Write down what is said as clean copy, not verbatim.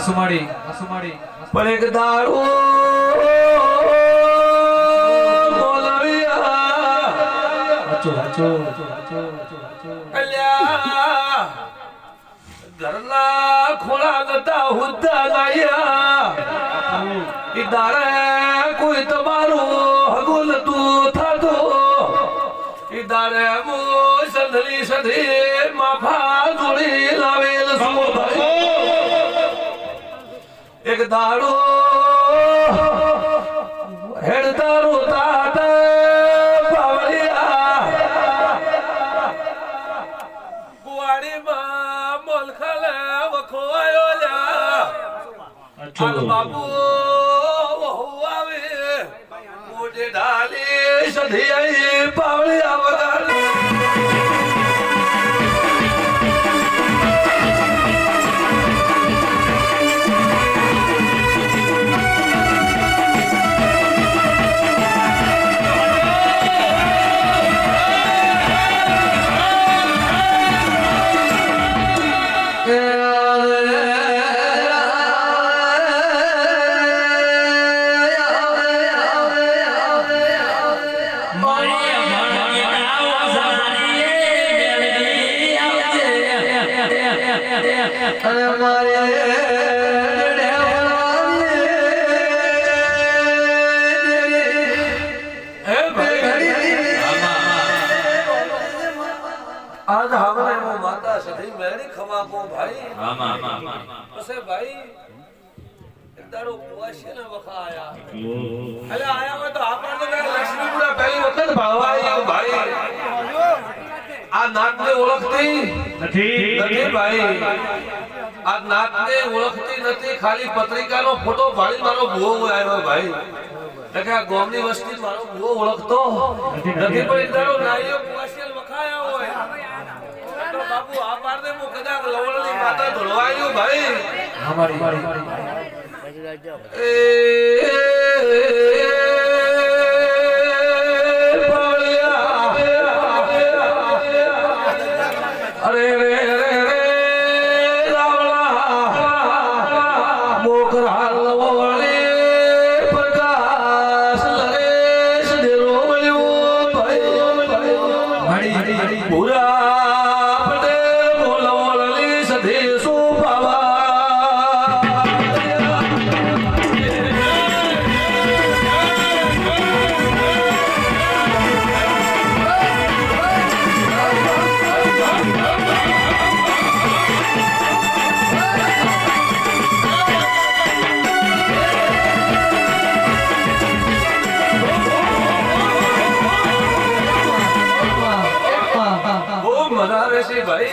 આસુમાડી પણ એક દાડો અલ્યા ઘરના ખોળા નતા હુદ્દા લાયા ઈ દાડે કોઈ તમારું હગુલ તું થાતો ઈ દાડે મો સંધલી સધી માફા જોડી લાવેલ સો એક દાડો હેડતા રોતા બાબુ આવે મોજે ડાલી સધી પાવળિયા વગાડી आज हमने वो माता सधी मेरी खमा को भाई उसे भाई दारो कुआशी ने वखा आया अरे आया मैं तो आपन तो लक्ष्मीपुरा पहली वक्त भावा आया भाई आ नात ने ओळखती નથી ભાઈ આ નાત ને ઓળખતી નથી ખાલી પત્રિકાનો ફોટો ભાળી મારો ભૂવો આવ્યો ભાઈ એટલે આ ગોમની વસ્તી મારો ભૂવો ઓળખતો નથી પણ એકદારો નાઈઓ કુવાશિયલ વખાયા હોય તો બાપુ આ પારને મુ કદાચ લવળની માતા ધોળવાયો ભાઈ અમારી अरे रे रे रे रावणा मोकरा लवळे प्रकाश नरेश देरो मळ्यो भाई पूरा पटेल बोलवळली सधे सोपावा ભાઈ